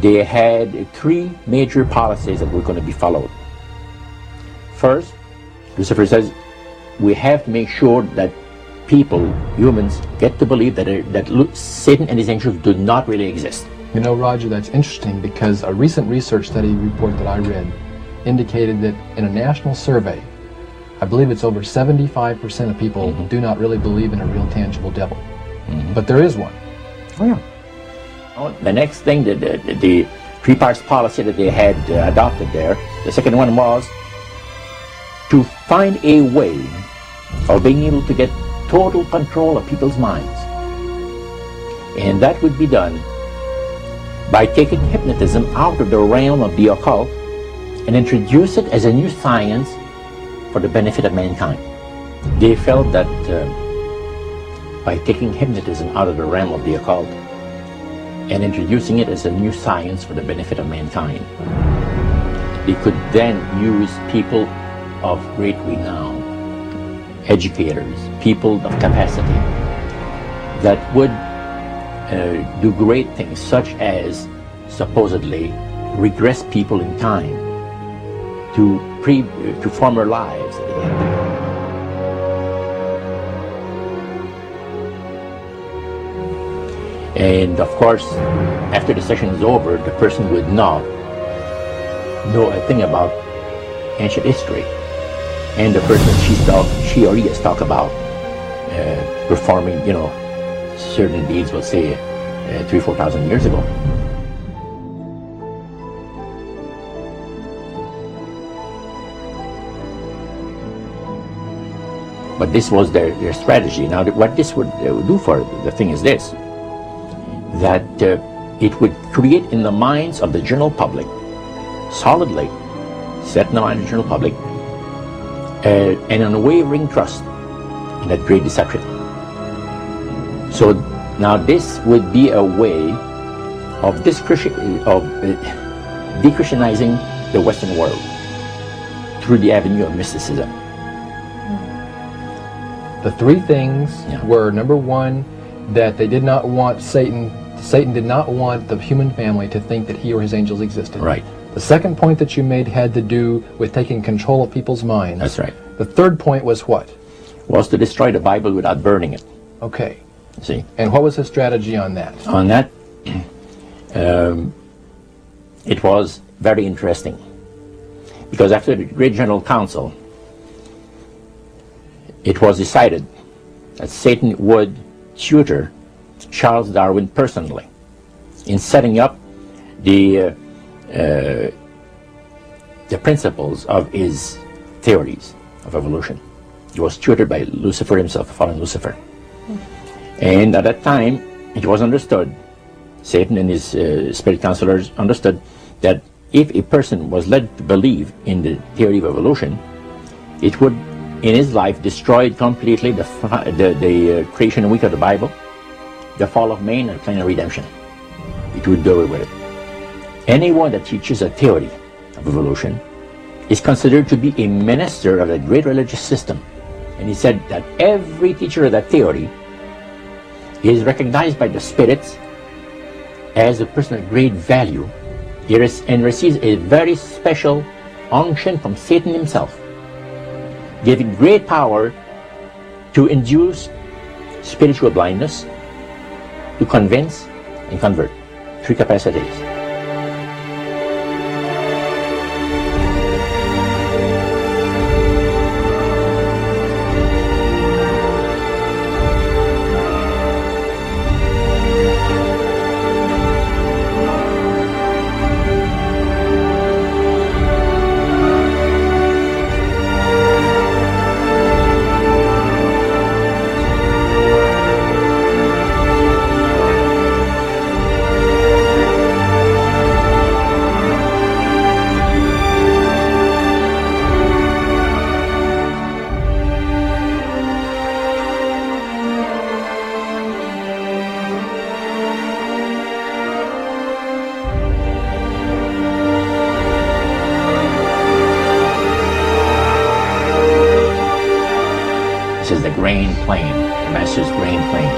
they had three major policies that were going to be followed. First, Lucifer says, we have to make sure that people, humans, get to believe that Satan and his angels do not really exist. You know, Roger, that's interesting because a recent research study report that I read indicated that in a national survey, I believe it's over 75% of people do not really believe in a real tangible devil. But there is one. Oh, yeah. The next thing, the three parts policy that they had adopted there, the second one was to find a way of being able to get total control of people's minds. And that would be done by taking hypnotism out of the realm of the occult and introduce it as a new science for the benefit of mankind. They felt that by taking hypnotism out of the realm of the occult and introducing it as a new science for the benefit of mankind, they could then use people of great renown, educators, people of capacity, that would do great things, such as supposedly regress people in time to former lives that they had. And of course, after the session is over, the person would not know a thing about ancient history. And the person she or he has talked about performing, certain deeds, we'll say, 3,000-4,000 years ago. But this was their strategy. Now, what this would do for the thing is this, that it would create in the minds of the general public, solidly set in the mind of the general public, an unwavering trust in that great deception. So now this would be a way of de-Christianizing the Western world through the avenue of mysticism. The three things were, number one, that they did not want Satan did not want the human family to think that he or his angels existed. Right. The second point that you made had to do with taking control of people's minds. That's right. The third point was what? Was to destroy the Bible without burning it. Okay. See? And what was his strategy on that? On that, it was very interesting. Because after the Great General Council, it was decided that Satan would tutor Charles Darwin personally in setting up the principles of his theories of evolution. He was tutored by Lucifer himself, fallen Lucifer. And at that time, it was understood, Satan and his spirit counselors understood, that if a person was led to believe in the theory of evolution, it would, in his life, destroy completely the creation week of the Bible, the fall of man, and plan of redemption. It would do away with it. Anyone that teaches a theory of evolution is considered to be a minister of a great religious system. And he said that every teacher of that theory is recognized by the spirits as a person of great value and receives a very special unction from Satan himself, giving great power to induce spiritual blindness, to convince and convert. Three capacities. This is the grain plain, the Master's grain plain,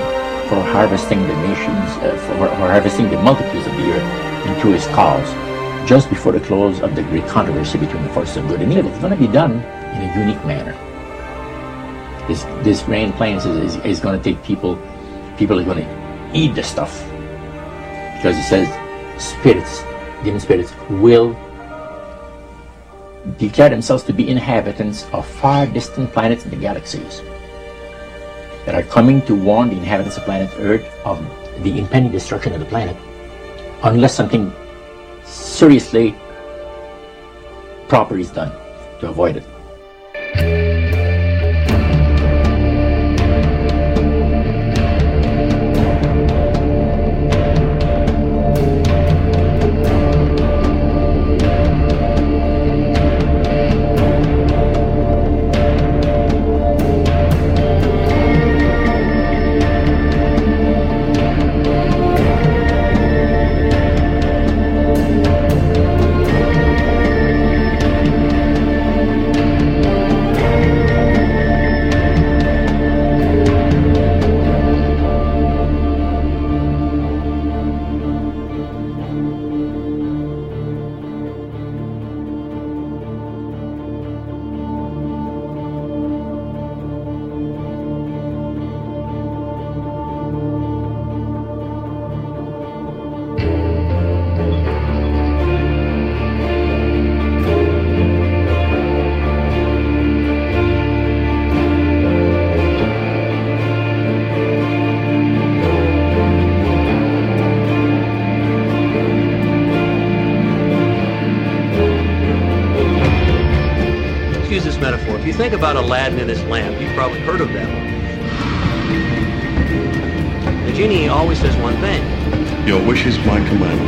for harvesting the nations, for harvesting the multitudes of the earth. and through his cause, just before the close of the great controversy between the forces of good and evil. It's going to be done in a unique manner. This grand plan is going to take people are going to eat the stuff, because it says spirits, demon spirits, will declare themselves to be inhabitants of far distant planets in the galaxies that are coming to warn the inhabitants of planet Earth of the impending destruction of the planet, unless something seriously proper is done to avoid it. Metaphor. If you think about Aladdin and his lamp, you've probably heard of that one. The genie always says one thing. Your wish is my command.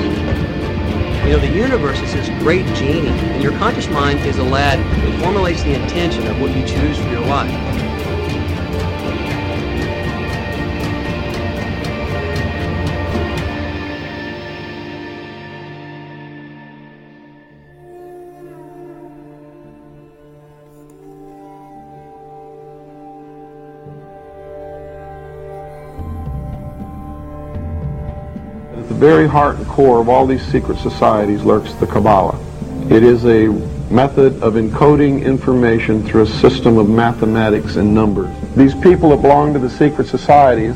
You know, the universe is this great genie, and your conscious mind is Aladdin. It formulates the intention of what you choose for your life. At the very heart and core of all these secret societies lurks the Kabbalah. It is a method of encoding information through a system of mathematics and numbers. These people that belong to the secret societies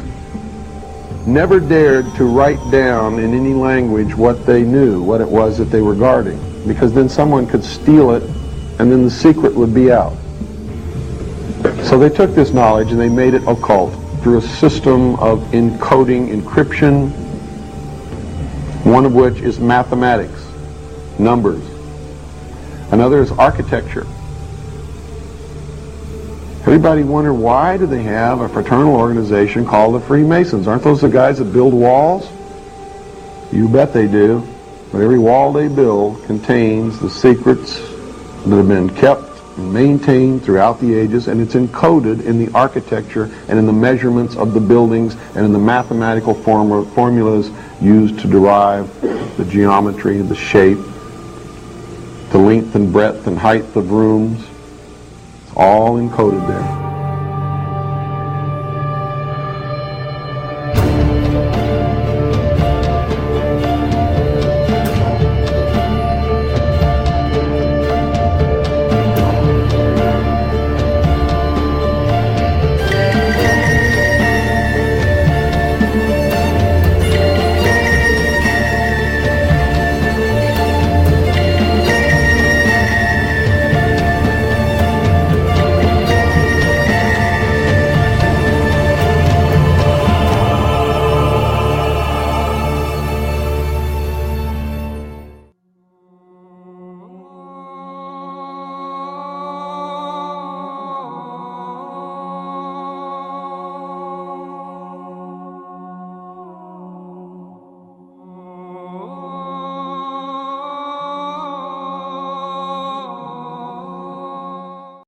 never dared to write down in any language what they knew, what it was that they were guarding, because then someone could steal it and then the secret would be out. So they took this knowledge and they made it occult through a system of encoding, encryption, one of which is mathematics, numbers. Another is architecture. Everybody wonder, why do they have a fraternal organization called the Freemasons? Aren't those the guys that build walls? You bet they do. But every wall they build contains the secrets that have been kept and maintained throughout the ages, and it's encoded in the architecture and in the measurements of the buildings and in the mathematical formulas used to derive the geometry, the shape, the length and breadth and height of rooms. It's all encoded there.